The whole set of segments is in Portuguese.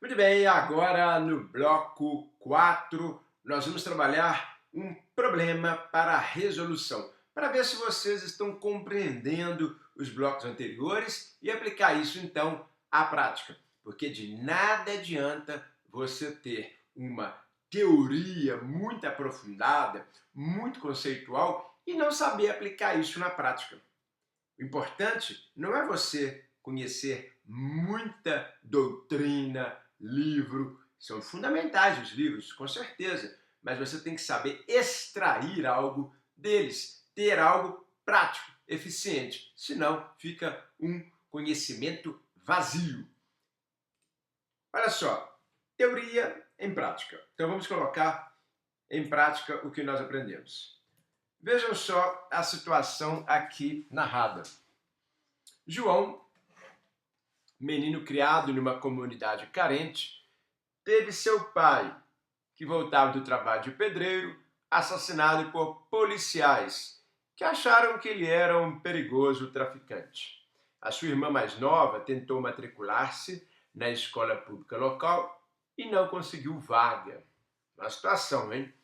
Muito bem, agora no bloco 4 nós vamos trabalhar um problema para resolução, para ver se vocês estão compreendendo os blocos anteriores e aplicar isso então à prática, porque de nada adianta você ter uma teoria muito aprofundada, muito conceitual e não saber aplicar isso na prática. O importante não é você conhecer muita doutrina, livro, são fundamentais os livros, com certeza, mas você tem que saber extrair algo deles, ter algo prático, eficiente, senão fica um conhecimento vazio. Olha só, teoria em prática. Então vamos colocar em prática o que nós aprendemos. Vejam só a situação aqui narrada. João, menino criado numa comunidade carente, teve seu pai, que voltava do trabalho de pedreiro, assassinado por policiais que acharam que ele era um perigoso traficante. A sua irmã mais nova tentou matricular-se na escola pública local e não conseguiu vaga. Uma situação, hein?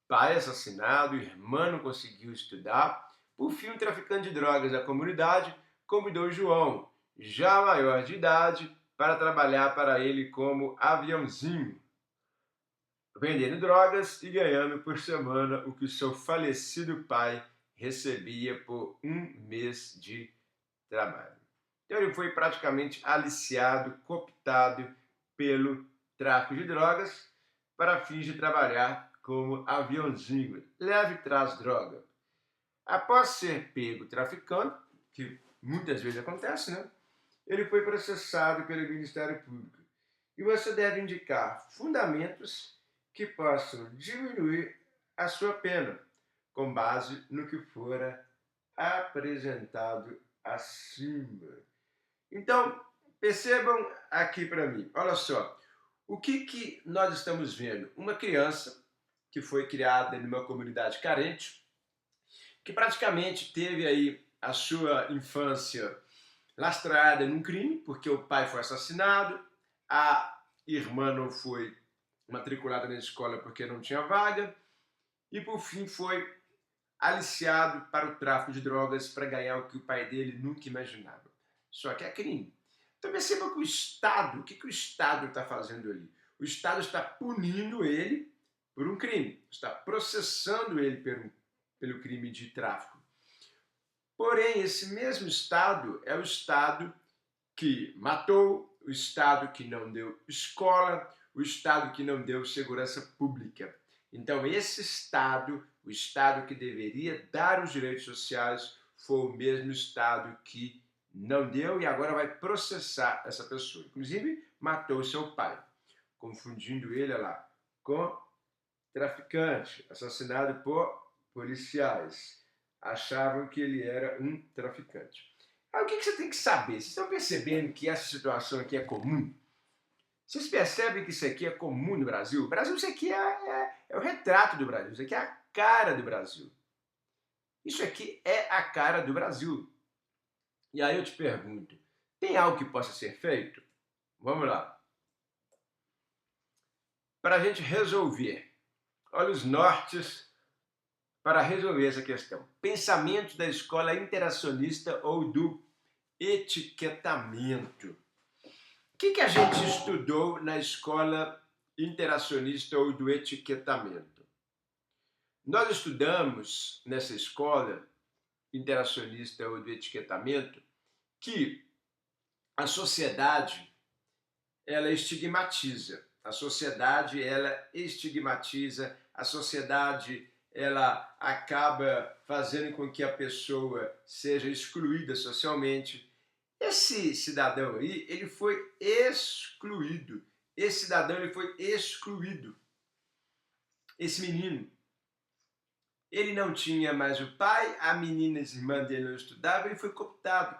Pai assassinado, irmã não conseguiu estudar. Por fim, um traficante de drogas da comunidade convidou João, já maior de idade, para trabalhar para ele como aviãozinho, vendendo drogas e ganhando por semana o que seu falecido pai recebia por um mês de trabalho. Então ele foi praticamente aliciado, cooptado pelo tráfico de drogas para fins de trabalhar como aviãozinho, leve e traz droga. Após ser pego traficando, que muitas vezes acontece, né? Ele foi processado pelo Ministério Público. E você deve indicar fundamentos que possam diminuir a sua pena, com base no que fora apresentado acima. Então, percebam aqui para mim, olha só, o que nós estamos vendo? Uma criança que foi criada numa comunidade carente, que praticamente teve aí a sua infância lastrada num crime, porque o pai foi assassinado, a irmã não foi matriculada na escola porque não tinha vaga, e por fim foi aliciado para o tráfico de drogas para ganhar o que o pai dele nunca imaginava. Só que é crime. Então perceba que o Estado, o que o Estado está fazendo ali? O Estado está punindo ele por um crime, está processando ele pelo crime de tráfico. Porém, esse mesmo Estado é o Estado que matou, o Estado que não deu escola, o Estado que não deu segurança pública. Então, esse Estado, o Estado que deveria dar os direitos sociais, foi o mesmo Estado que não deu e agora vai processar essa pessoa. Inclusive, matou seu pai, confundindo ele lá com traficante, assassinado por policiais. Achavam que ele era um traficante. Aí o que você tem que saber? Vocês estão percebendo que essa situação aqui é comum? Vocês percebem que isso aqui é comum no Brasil? O Brasil, isso aqui é o retrato do Brasil, isso aqui é a cara do Brasil. Isso aqui é a cara do Brasil. E aí eu te pergunto, tem algo que possa ser feito? Vamos lá. Para a gente resolver, olha os nortes para resolver essa questão. Pensamento da escola interacionista ou do etiquetamento. O que a gente estudou na escola interacionista ou do etiquetamento? Nós estudamos nessa escola interacionista ou do etiquetamento que a sociedade ela estigmatiza. A sociedade ela estigmatiza, a sociedade ela acaba fazendo com que a pessoa seja excluída socialmente. Esse cidadão aí, ele foi excluído. Esse cidadão, ele foi excluído. Esse menino, ele não tinha mais o pai, a menina, a irmã dele não estudava, ele foi cooptado.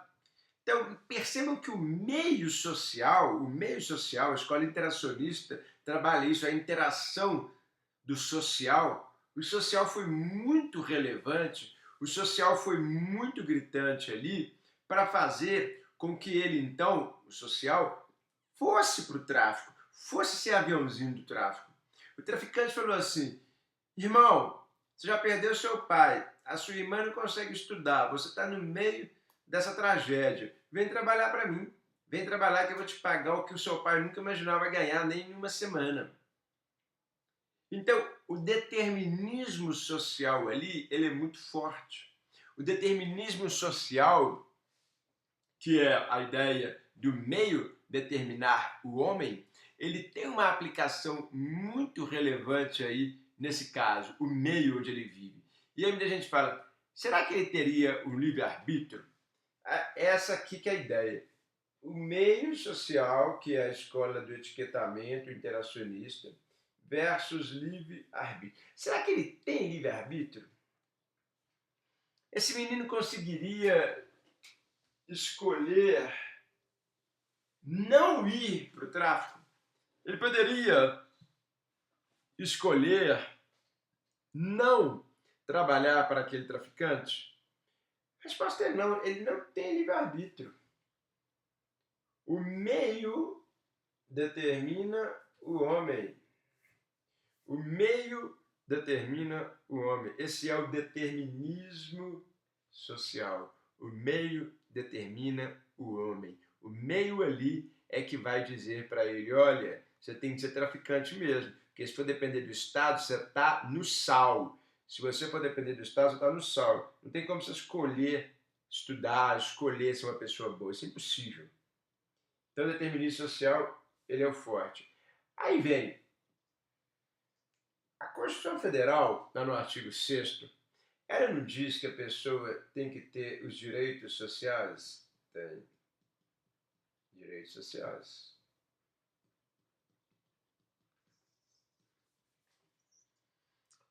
Então, percebam que o meio social, a escola interacionista trabalha isso, a interação do social. O social foi muito relevante, o social foi muito gritante ali para fazer com que ele, então, o social, fosse para o tráfico, fosse ser aviãozinho do tráfico. O traficante falou assim: irmão, você já perdeu seu pai, a sua irmã não consegue estudar, você está no meio dessa tragédia. Vem trabalhar para mim. Vem trabalhar que eu vou te pagar o que o seu pai nunca imaginava ganhar nem em uma semana. Então, o determinismo social ali, ele é muito forte. O determinismo social, que é a ideia do meio determinar o homem, ele tem uma aplicação muito relevante aí nesse caso, o meio onde ele vive. E aí muita gente fala, será que ele teria um livre-arbítrio? Essa aqui que é a ideia. O meio social, que é a escola do etiquetamento interacionista, versus livre-arbítrio. Será que ele tem livre-arbítrio? Esse menino conseguiria escolher não ir para o tráfico? Ele poderia escolher não trabalhar para aquele traficante? A resposta é não, ele não tem livre-arbítrio. O meio determina o homem. O meio determina o homem. Esse é o determinismo social. O meio determina o homem. O meio ali é que vai dizer para ele, olha, você tem que ser traficante mesmo, porque se for depender do Estado, você está no sal. Se você for depender do Estado, você está no sal. Não tem como você escolher estudar, escolher ser uma pessoa boa. Isso é impossível. Então, o determinismo social, ele é o forte. Aí vem a Constituição Federal, lá no artigo 6º, ela não diz que a pessoa tem que ter os direitos sociais? Tem. Direitos sociais.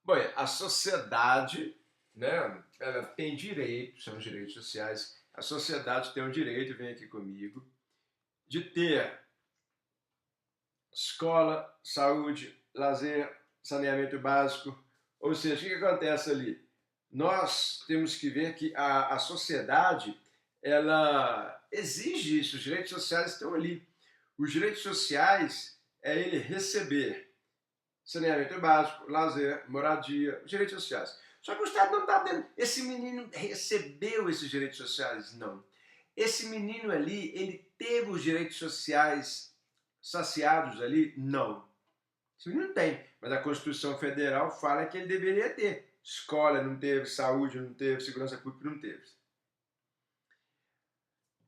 Bom, a sociedade, né, ela tem direitos, são os direitos sociais. A sociedade tem o direito, vem aqui comigo, de ter escola, saúde, lazer, saneamento básico. Ou seja, o que acontece ali? Nós temos que ver que a sociedade, ela exige isso, os direitos sociais estão ali. Os direitos sociais é ele receber saneamento básico, lazer, moradia, os direitos sociais. Só que o Estado não está dando. Esse menino recebeu esses direitos sociais? Não. Esse menino ali, ele teve os direitos sociais saciados ali? Não. Esse menino não tem. Mas a Constituição Federal fala que ele deveria ter. Escola não teve, saúde não teve, segurança pública não teve.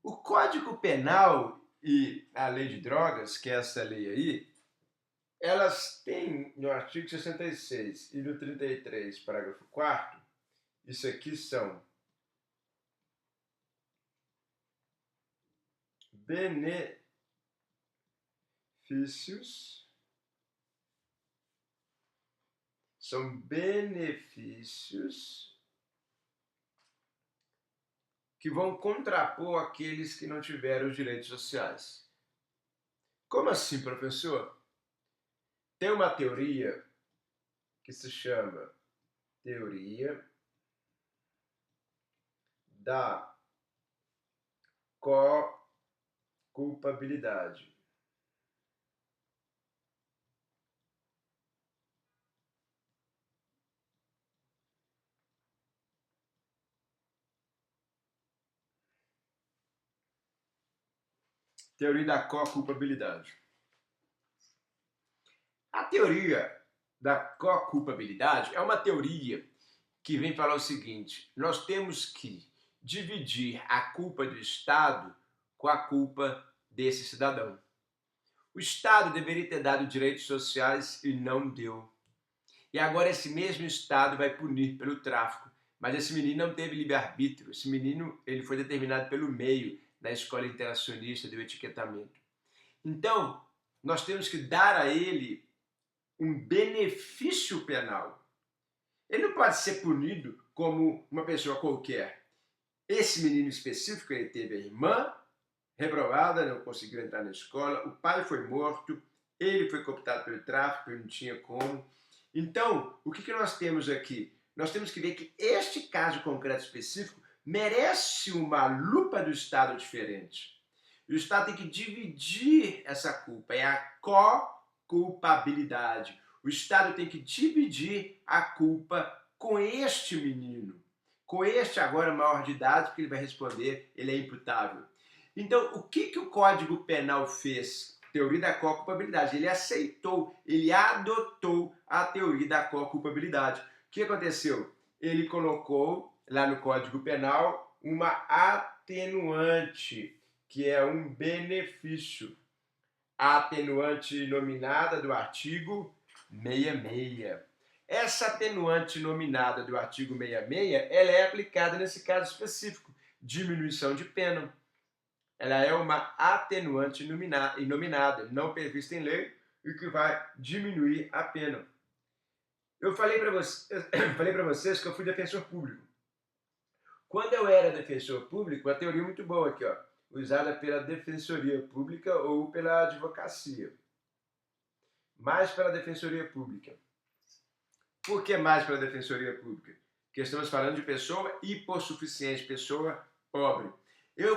O Código Penal e a Lei de Drogas, que é essa lei aí, elas têm no artigo 66 e no 33, parágrafo 4º, isso aqui são benefícios, que vão contrapor aqueles que não tiveram os direitos sociais. Como assim, professor? Tem uma teoria que se chama teoria da co-culpabilidade. Teoria da co-culpabilidade. A teoria da co-culpabilidade é uma teoria que vem falar o seguinte: nós temos que dividir a culpa do Estado com a culpa desse cidadão. O Estado deveria ter dado direitos sociais e não deu. E agora esse mesmo Estado vai punir pelo tráfico. Mas esse menino não teve livre-arbítrio. Esse menino ele foi determinado pelo meio da escola interacionista do etiquetamento. Então, nós temos que dar a ele um benefício penal. Ele não pode ser punido como uma pessoa qualquer. Esse menino específico, ele teve a irmã reprovada, não conseguiu entrar na escola, o pai foi morto, ele foi cooptado pelo tráfico, ele não tinha como. Então, o que nós temos aqui? Nós temos que ver que este caso concreto específico merece uma lupa do Estado diferente. E o Estado tem que dividir essa culpa, é a co-culpabilidade. O Estado tem que dividir a culpa com este menino, com este agora maior de idade, porque ele vai responder, ele é imputável. Então, o que o Código Penal fez? Teoria da co-culpabilidade. Ele aceitou, ele adotou a teoria da co-culpabilidade. O que aconteceu? Ele colocou lá no Código Penal uma atenuante, que é um benefício. A atenuante nominada do artigo 66. Essa atenuante nominada do artigo 66, ela é aplicada nesse caso específico, diminuição de pena. Ela é uma atenuante inominada, não prevista em lei, e que vai diminuir a pena. Eu falei para vocês que eu fui defensor público. Quando eu era defensor público, a teoria muito boa aqui, ó, usada pela defensoria pública ou pela advocacia. Mais pela defensoria pública. Por que mais pela defensoria pública? Porque estamos falando de pessoa hipossuficiente, pessoa pobre.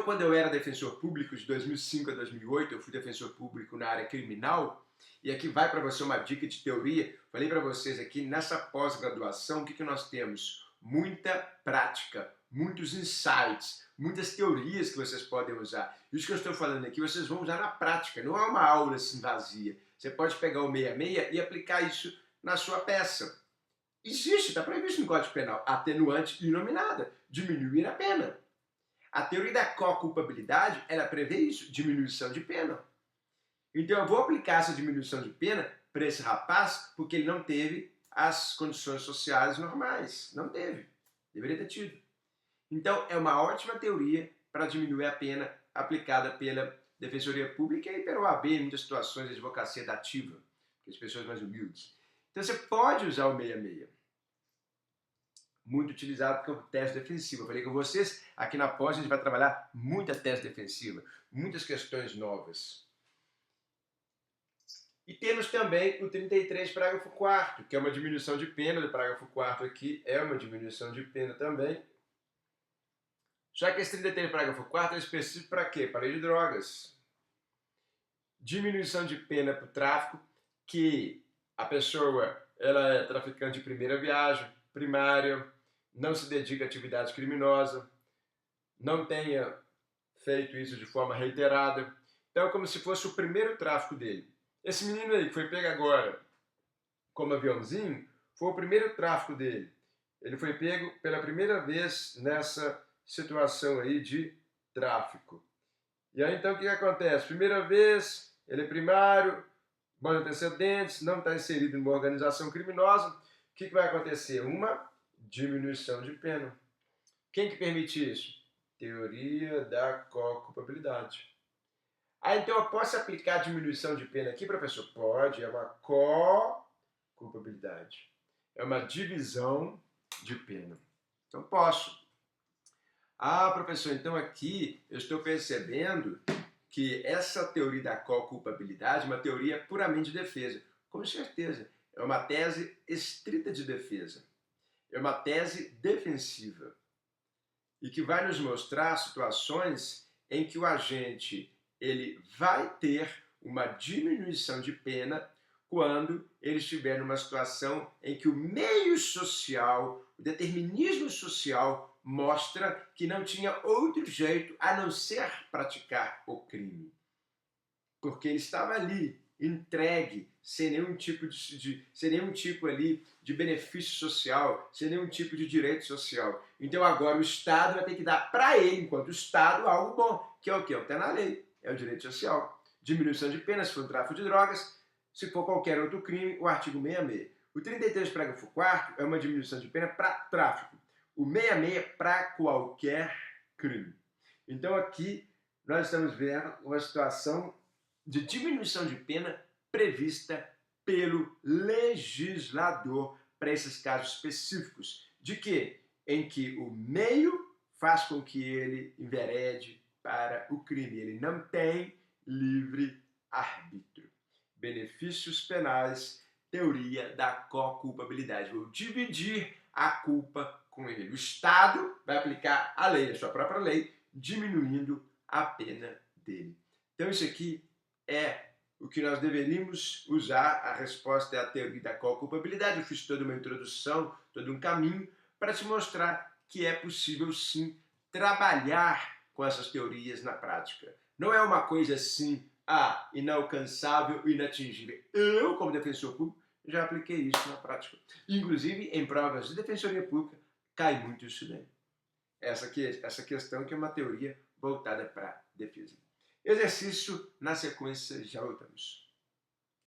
Quando eu era defensor público, de 2005 a 2008, eu fui defensor público na área criminal, e aqui vai para você uma dica de teoria. Falei para vocês aqui, nessa pós-graduação, o que nós temos? Muita prática, muitos insights, muitas teorias que vocês podem usar. Isso que eu estou falando aqui, vocês vão usar na prática, não é uma aula assim vazia. Você pode pegar o 66 e aplicar isso na sua peça. Existe, está previsto no Código Penal, atenuante inominada, diminuir a pena. A teoria da co-culpabilidade, ela prevê isso, diminuição de pena. Então eu vou aplicar essa diminuição de pena para esse rapaz porque ele não teve as condições sociais normais. Não teve. Deveria ter tido. Então é uma ótima teoria para diminuir a pena aplicada pela Defensoria Pública e pela OAB em muitas situações de advocacia dativa, que as pessoas mais humildes. Então você pode usar o 66. Muito utilizado como tese defensiva. Eu falei com vocês, aqui na pós a gente vai trabalhar muita tese defensiva, muitas questões novas. E temos também o 33, parágrafo 4º, que é uma diminuição de pena. O parágrafo 4º aqui é uma diminuição de pena também. Só que esse 33, parágrafo 4º é específico para quê? Para a lei de drogas. Diminuição de pena para o tráfico, que a pessoa ela é traficante de primeira viagem, primária, não se dedica a atividade criminosa, não tenha feito isso de forma reiterada. Então é como se fosse o primeiro tráfico dele. Esse menino aí que foi pego agora como aviãozinho, foi o primeiro tráfico dele. Ele foi pego pela primeira vez nessa situação aí de tráfico. E aí então o que acontece? Primeira vez, ele é primário, bons antecedentes, não está inserido em uma organização criminosa. O que vai acontecer? Uma diminuição de pena. Quem que permite isso? Teoria da co-culpabilidade. Então eu posso aplicar a diminuição de pena aqui, professor? Pode, é uma co-culpabilidade. É uma divisão de pena. Então posso. Professor, então aqui eu estou percebendo que essa teoria da co-culpabilidade é uma teoria puramente de defesa. Com certeza, é uma tese estrita de defesa. É uma tese defensiva e que vai nos mostrar situações em que o agente ele vai ter uma diminuição de pena quando ele estiver numa situação em que o meio social, o determinismo social mostra que não tinha outro jeito a não ser praticar o crime. Porque ele estava ali, entregue, sem nenhum tipo ali de benefício social, sem nenhum tipo de direito social. Então agora o Estado vai ter que dar para ele, enquanto Estado, algo bom, que é o que? É o que está na lei, é o direito social. Diminuição de pena se for tráfico de drogas, se for qualquer outro crime, o artigo 66. O 33, parágrafo 4º, é uma diminuição de pena para tráfico. O 66 para qualquer crime. Então aqui nós estamos vendo uma situação de diminuição de pena prevista pelo legislador para esses casos específicos. De quê? Em que o meio faz com que ele enverede para o crime. Ele não tem livre arbítrio. Benefícios penais, teoria da co-culpabilidade. Vou dividir a culpa com ele. O Estado vai aplicar a lei, a sua própria lei, diminuindo a pena dele. Então isso aqui é o que nós deveríamos usar. A resposta é a teoria da co-culpabilidade. Eu fiz toda uma introdução, todo um caminho para te mostrar que é possível sim trabalhar com essas teorias na prática. Não é uma coisa assim, inalcançável, inatingível. Eu, como defensor público, já apliquei isso na prática. Inclusive, em provas de defensoria pública, cai muito isso daí. Essa questão que é uma teoria voltada para a defesa. Exercício, na sequência já voltamos.